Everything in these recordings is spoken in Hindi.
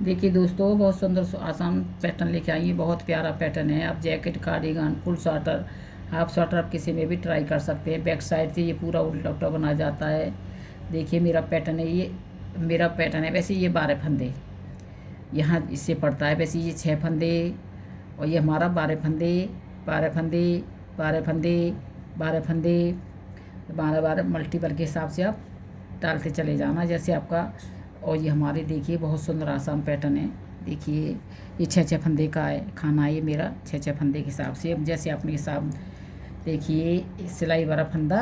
देखिए दोस्तों, बहुत सुंदर आसान पैटर्न लेके आई है। बहुत प्यारा पैटर्न है। आप jacket, cardigan, full sweater, half sweater आप किसी में भी ट्राई कर सकते हैं। बैक साइड से ये पूरा उल्टा उल्टा बना जाता है। देखिए मेरा पैटर्न है, ये मेरा पैटर्न है। वैसे ये 12 फंदे यहाँ इससे पड़ता है। वैसे ये 6 फंदे और ये हमारा 12 फंदे, 12 फंदे, 12 फंदे, 12 फंदे, 12 12 मल्टीपल के हिसाब से आप डालते चले जाना जैसे आपका। और ये हमारे देखिए बहुत सुंदर आसान पैटर्न है। देखिए ये 6 6 फंदे का है खाना है ये मेरा, 6 6 फंदे के हिसाब से। अब जैसे अपने हिसाब देखिए, सिलाई वाला फंदा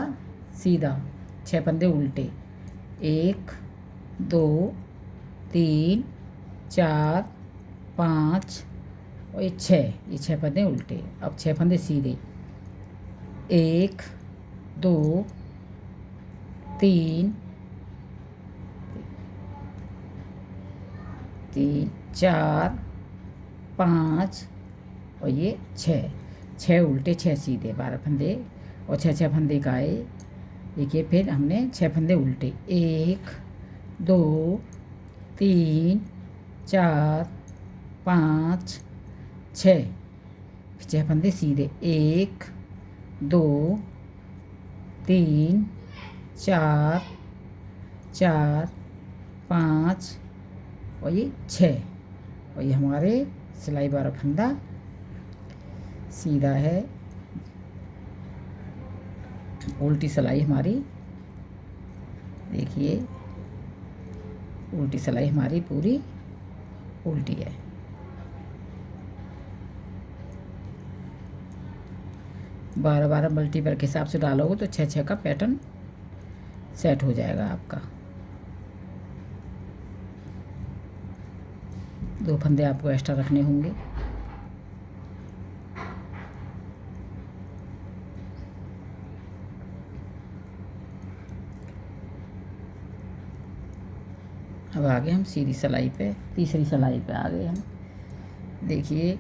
सीधा, 6 फंदे उल्टे, 1 2 3 4 5 और ये 6, ये 6 फंदे उल्टे। अब 6 फंदे सीधे, 1 2 3 3 4 5 और ये 6, 6 उल्टे 6 सीधे, 12 फंदे और 6 6 फंदे का है। देखिए फिर हमने 6 फंदे उल्टे, 1 2 3 4 5 6, 6 फंदे सीधे, 1 2 3 4 4 5 और ये 6 और ये हमारे सिलाई वाला फंदा सीधा है। उल्टी सिलाई हमारी देखिए, उल्टी सिलाई हमारी पूरी उल्टी है। बारह 12 मल्टीपल के हिसाब से डालोगे तो 6 6 का पैटर्न सेट हो जाएगा आपका। 2 फंदे आपको एक्स्ट्रा रखने होंगे। अब आ गए हम सीधी सिलाई पे, तीसरी सिलाई पे आ गए हम। देखिए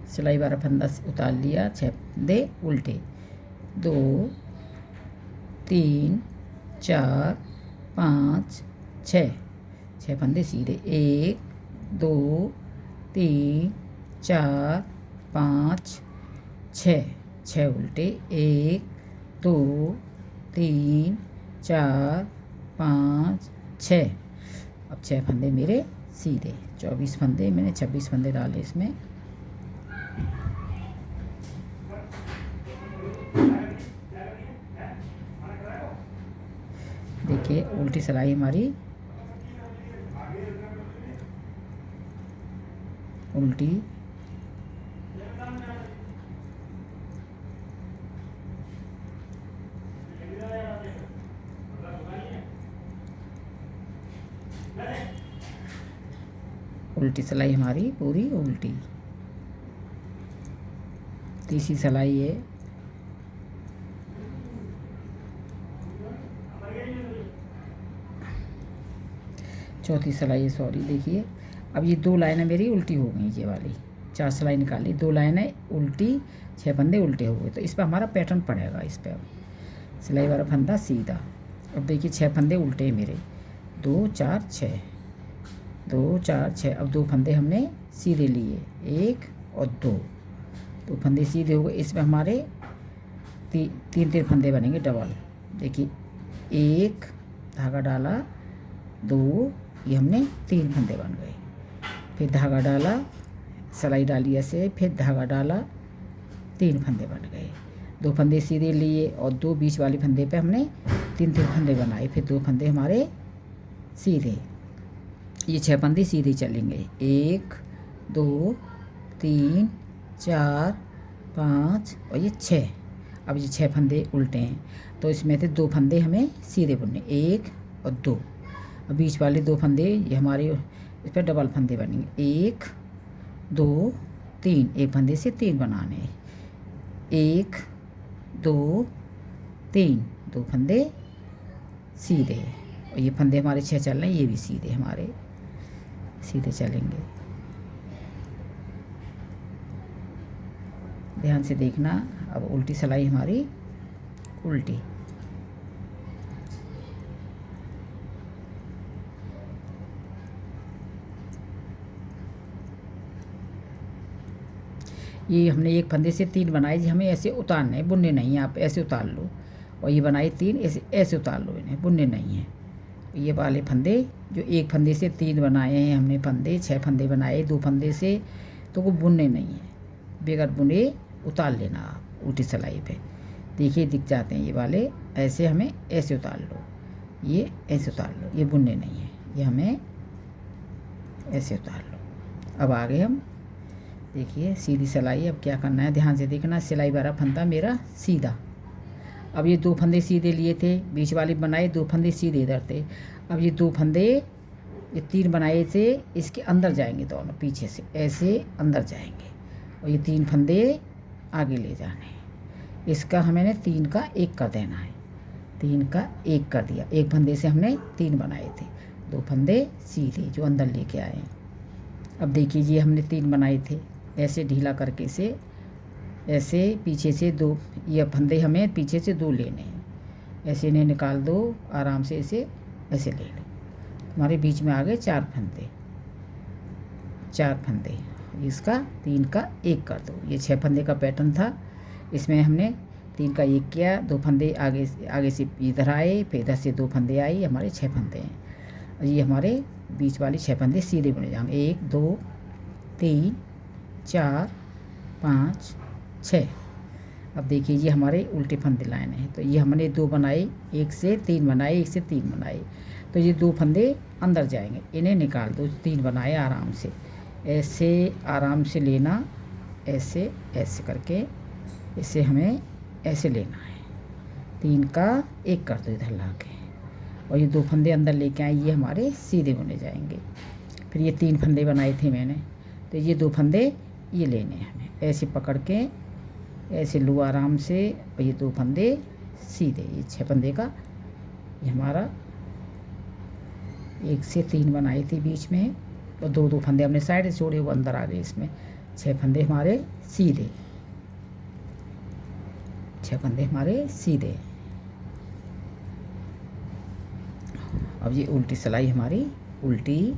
सिलाई वाला फंदा उतार लिया, 6 फंदे उल्टे, 2 3 4 5 6, 6 फंदे सीधे, 1 2 3 4 5 6, 6 उल्टे, 1 2 3 4 5 6। अब 6 फंदे मेरे सीधे, 24 फंदे मैंने 26 फंदे डाले इसमें। देखिए उल्टी सिलाई हमारी उल्टी, उल्टी सिलाई हमारी पूरी उल्टी। तीसरी सिलाई है, चौथी सिलाई है, सॉरी। देखिए अब ये 2 लाइनें मेरी उल्टी हो गई, ये वाली 4 सिलाई निकाली, 2 लाइनें उल्टी, 6 फंदे उल्टे हो गए। तो इस पर हमारा पैटर्न पड़ेगा। इस पर अब सिलाई वाला फंदा सीधा। अब देखिए 6 फंदे उल्टे हैं मेरे, 2 4 6, 2 4 6। अब 2 फंदे हमने सीधे लिए, 1 और 2, 2 फंदे सीधे हो गए। इसमें हमारे 3 फंदे बनेंगे डबल। देखिए 1 धागा डाला, 2, ये हमने 3 फंदे बन गए। फिर धागा डाला, सिलाई डाली ऐसे, फिर धागा डाला, 3 फंदे बन गए। 2 फंदे सीधे लिए और 2 बीच वाले फंदे पे हमने 3 3 फंदे बनाए। फिर 2 फंदे हमारे सीधे, ये 6 फंदे सीधे चलेंगे, 1 2 3 4 5 और ये 6। अब ये 6 फंदे उल्टे हैं तो इसमें से 2 फंदे हमें सीधे बुनने, 1 और 2। अब बीच वाले 2 फंदे ये हमारे इस पर डबल फंदे बनेंगे, 1 2 3, एक फंदे से 3 बनाने, 1 2 3, 2 फंदे सीधे। और ये फंदे हमारे 6 चल रहे हैं, ये भी सीधे हमारे सीधे चलेंगे। ध्यान से देखना। अब उल्टी सिलाई हमारी उल्टी, ये हमने एक फंदे से 3 बनाए जी, हमें ऐसे उतारने हैं, बुनने नहीं है। आप ऐसे उतार लो, और ये बनाए 3, ऐसे ऐसे उतार लो, इन्हें बुनने नहीं है। ये वाले फंदे जो एक फंदे से 3 बनाए हैं हमने फंदे, 6 फंदे बनाए 2 फंदे से, तो वो बुनने नहीं है, बगैर बुने उतार लेना आप उल्टी सिलाई पे। देखिए दिख जाते हैं ये वाले, ऐसे हमें ऐसे उतार लो, ये ऐसे उतार लो, ये बुनने नहीं है, ये हमें ऐसे उतार लो। अब आगे हम देखिए सीधी सिलाई। अब क्या करना है, ध्यान से देखना, सिलाई वाला फंदा मेरा सीधा। अब ये 2 फंदे सीधे लिए थे, बीच वाली बनाए 2 फंदे सीधे इधर थे। अब ये 2 फंदे, ये 3 बनाए थे, इसके अंदर जाएंगे दोनों, पीछे से ऐसे अंदर जाएंगे, और ये 3 फंदे आगे ले जाने हैं। इसका हमें 3 का 1 कर देना है, 3 का 1 कर दिया। एक फंदे से हमने 3 बनाए थे, 2 फंदे सीधे जो अंदर लेके आए। अब देखिए ये हमने 3 बनाए थे, ऐसे ढीला करके से ऐसे पीछे से 2, ये फंदे हमें पीछे से 2 लेने हैं, ऐसे इन्हें निकाल दो आराम से, ऐसे ले लो। हमारे बीच में आ गए 4 फंदे, 4 फंदे। इसका 3 का 1 कर दो। ये 6 फंदे का पैटर्न था, इसमें हमने 3 का 1 किया, 2 फंदे आगे से इधर आए, फिर इधर से 2 फंदे आए, हमारे 6 फंदे हैं। और ये हमारे बीच वाले 6 फंदे सीधे बुने जाएंगे, 1 2 3 4 5 6। अब देखिए ये हमारे उल्टे फंदे लाइन हैं, तो ये हमने 2 बनाए, 1 से 3 बनाए, 1 से 3 बनाए, तो ये 2 फंदे अंदर जाएंगे, इन्हें निकाल दो। 3 बनाए आराम से, ऐसे आराम से लेना, ऐसे ऐसे करके, इसे हमें ऐसे लेना है। 3 का 1 कर दो इधर ला के, और ये 2 फंदे अंदर लेके आए, ये हमारे सीधे बुने जाएंगे। फिर ये 3 फंदे बनाए थे मैंने, तो ये 2 फंदे ये लेने हैं हमें, ऐसे पकड़ के ऐसे लो आराम से, और ये 2 फंदे सीधे, ये 6 फंदे का, ये हमारा 1 से 3 बनाए थे बीच में, और 2 फंदे हमने साइड से छोड़े, वो अंदर आ गए इसमें। 6 फंदे हमारे सीधे, 6 फंदे हमारे सीधे। अब ये उल्टी सिलाई हमारी उल्टी।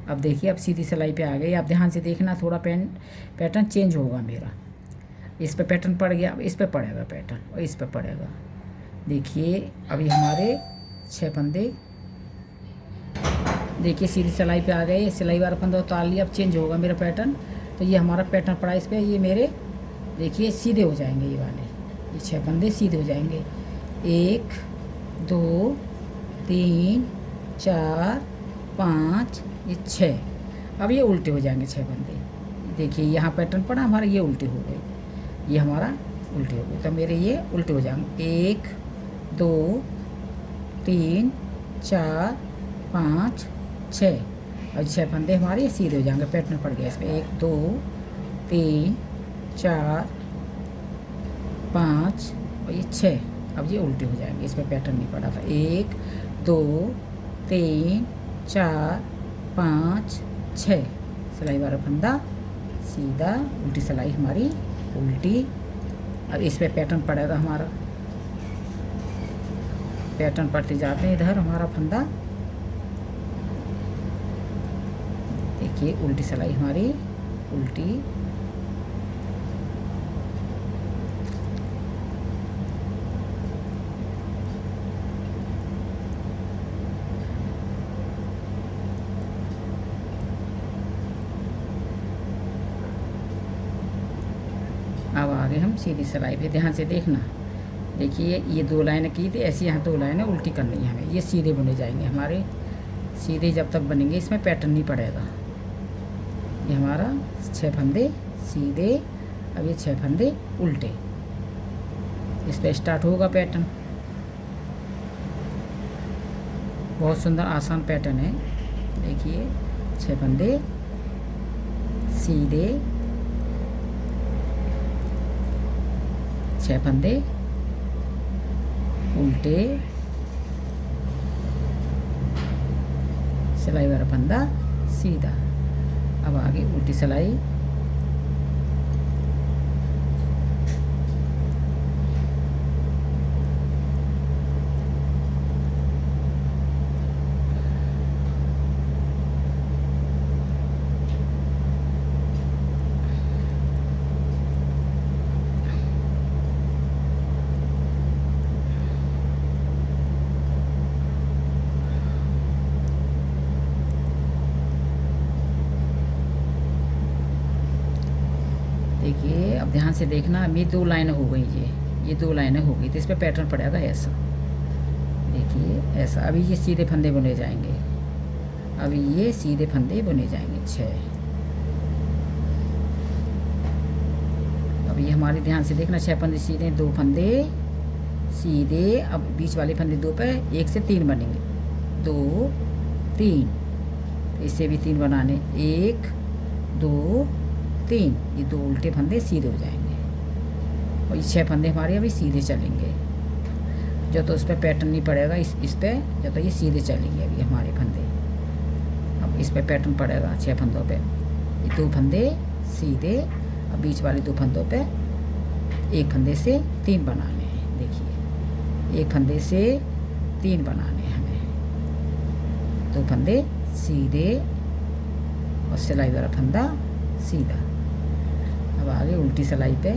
अब देखिए अब सीधी सिलाई पे आ गई। आप ध्यान से देखना, थोड़ा पैटर्न चेंज होगा मेरा। इस पे पैटर्न पड़ गया, अब इस पे पड़ेगा पैटर्न, और इस पे पड़ेगा। देखिए अभी हमारे 6 फंदे, देखिए सीधी सिलाई पे आ गए, सिलाई वाला फंदा उतार लिया, अब चेंज होगा मेरा पैटर्न। तो ये हमारा पैटर्न पड़ा इस पर, ये मेरे देखिए सीधे हो जाएंगे, ये वाले ये 6 फंदे सीधे हो जाएंगे। 1 2 3 4 5 ये 6। अब ये उल्टे हो जाएंगे 6 फंदे। देखिए यहाँ पैटर्न पड़ा हमारा, ये उल्टे हो गए, ये हमारा उल्टे हो गए, तो मेरे ये उल्टे हो जाएंगे। 1 2 3 4 5 6, और 6 फंदे हमारे सीधे हो जाएंगे, पैटर्न पड़ गया इसमें। 1 2 3 4 5 और ये 6, अब ये उल्टे हो जाएंगे, इसमें पैटर्न नहीं पड़ा था। 1 2 3 4 5 6, सिलाई वाला फंदा सीधा, उल्टी सिलाई हमारी उल्टी। अब इस पर पैटर्न पड़ेगा हमारा, पैटर्न पड़ते जाते हैं इधर हमारा फंदा। देखिए उल्टी सिलाई हमारी उल्टी। अब आगे हम सीधी सिलाई पे, ध्यान से देखना। देखिए ये 2 लाइनें की थी, ऐसी यहाँ 2 लाइनें उल्टी करनी है हमें, ये सीधे बुने जाएंगे हमारे। सीधे जब तक बनेंगे इसमें पैटर्न नहीं पड़ेगा। ये हमारा 6 फंदे सीधे, अब ये 6 फंदे उल्टे, इस पर स्टार्ट होगा पैटर्न। बहुत सुंदर आसान पैटर्न है। देखिए 6 फंदे सीधे, 6 फंदे उल्टे, सिलाई वाला फंदा सीधा। अब आगे उल्टी सिलाई। ध्यान से देखना, अब ये 2 लाइनें हो गई, ये 2 लाइनें हो गई, तो इस पर पैटर्न पड़ेगा ऐसा, देखिए ऐसा। अभी ये सीधे फंदे बुने जाएंगे, अभी ये सीधे फंदे बुने जाएंगे 6। अब ये हमारे ध्यान से देखना, 6 फंदे सीधे, 2 फंदे सीधे। अब बीच वाले फंदे 2 पे 1 से 3 बनेंगे, 2 3, इससे भी 3 बनाने, 1 2 3, ये 2 उल्टे फंदे सीधे हो जाएंगे, और ये 6 फंदे हमारे अभी सीधे चलेंगे। जो तो उस पर पैटर्न नहीं पड़ेगा, इस पे जब तो ये सीधे चलेंगे अभी हमारे फंदे। अब इस पे पैटर्न पड़ेगा 6 फंदों पे, ये 2 फंदे सीधे, अब बीच वाले 2 फंदों पे 1 फंदे से 3 बनाने हैं, देखिए 1 फंदे से 3 बनाने हैं हमें, 2 फंदे सीधे और सिलाई वाला फंदा सीधा। अब आगे उल्टी सिलाई पे,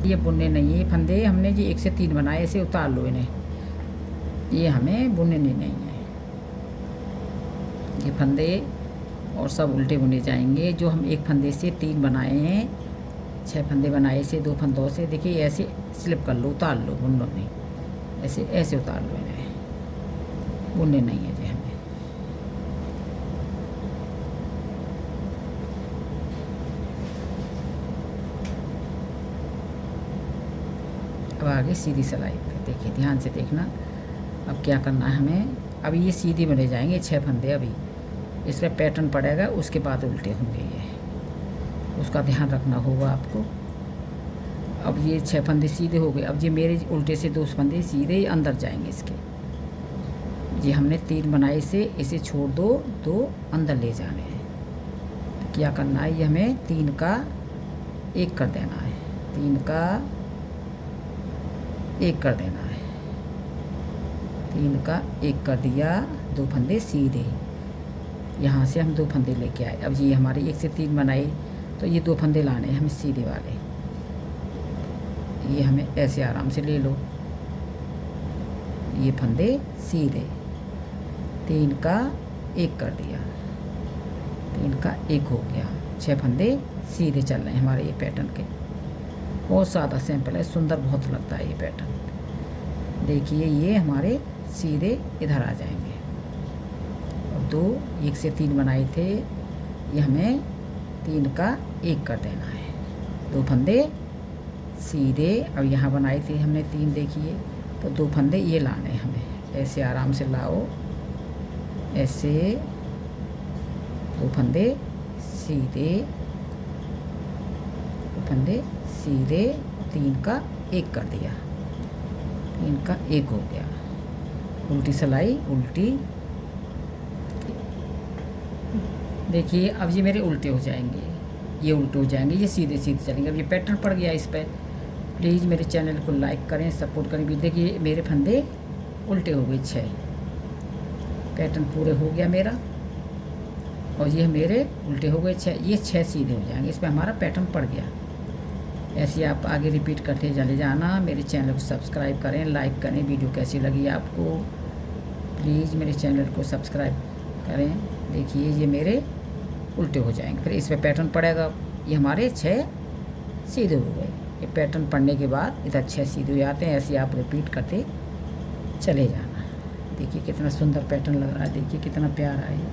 ये बुनने नहीं है, ये फंदे हमने जी 1 से 3 बनाए, ऐसे उतार लो इन्हें, ये हमें बुनने नहीं है। ये फंदे और सब उल्टे बुने जाएंगे। जो हम 1 फंदे से 3 बनाए हैं, 6 फंदे बनाए से 2 फंदों से, देखिए ऐसे स्लिप कर लो, उतार लो, बुन लो नहीं, ऐसे ऐसे उतार लो इन्हें, बुनने नहीं है जी हमें। अब आगे सीधी सिलाई पे, देखिए ध्यान से देखना, अब क्या करना है हमें। अभी ये सीधी बने जाएंगे 6 फंदे, अभी इस पर पैटर्न पड़ेगा, उसके बाद उल्टे होंगे, ये उसका ध्यान रखना होगा आपको। अब ये 6 फंदे सीधे हो गए, अब ये मेरे उल्टे से 2 फंदे सीधे अंदर जाएंगे इसके, ये हमने 3 बनाए से इसे छोड़ दो, 2 अंदर ले जाने हैं। तो क्या करना है, ये हमें 3 का 1 कर देना है, 3 का 1 कर देना है, 3 का 1 कर दिया, 2 फंदे सीधे, यहाँ से हम 2 फंदे लेके आए। अब ये हमारे 1 से 3 बनाए, तो ये 2 फंदे लाने हैं हमें सीधे वाले, ये हमें ऐसे आराम से ले लो, ये फंदे सीधे, 3 का 1 कर दिया, 3 का 1 हो गया, 6 फंदे सीधे चल रहे हैं हमारे ये पैटर्न के। बहुत सादा सिंपल है, सुंदर बहुत लगता है ये पैटर्न। देखिए ये हमारे सीधे इधर आ जाएंगे, और 2 1 से 3 बनाए थे, ये हमें 3 का 1 कर देना है, 2 फंदे सीधे। अब यहाँ बनाए थे हमने 3, देखिए, तो 2 फंदे ये लाने हैं हमें, ऐसे आराम से लाओ, ऐसे 2 फंदे सीधे, 2 फंदे सीधे, 3 का 1 कर दिया, 3 का 1 हो गया, उल्टी सिलाई उल्टी। देखिए अब ये मेरे उल्टे हो जाएंगे, ये उल्टे हो जाएंगे, ये सीधे सीधे चलेंगे। अब ये पैटर्न पड़ गया इस पर। प्लीज़ मेरे चैनल को लाइक करें, सपोर्ट करें। भी देखिए मेरे फंदे उल्टे हो गए, 6 पैटर्न पूरे हो गया मेरा, और ये मेरे उल्टे हो गए 6, ये 6 सीधे हो जाएंगे, इस पर हमारा पैटर्न पड़ गया। ऐसे आप आगे रिपीट करते चले जाना। मेरे चैनल को सब्सक्राइब करें, लाइक करें। वीडियो कैसी लगी आपको, प्लीज़ मेरे चैनल को सब्सक्राइब करें। देखिए ये मेरे उल्टे हो जाएंगे, फिर इस पर पैटर्न पड़ेगा, ये हमारे 6 सीधे हो गए। ये पैटर्न पड़ने के बाद इधर 6 सीधे हो जाते हैं, ऐसे आप रिपीट करते चले जाना। देखिए कितना सुंदर पैटर्न लग रहा है, देखिए कितना प्यारा है ये।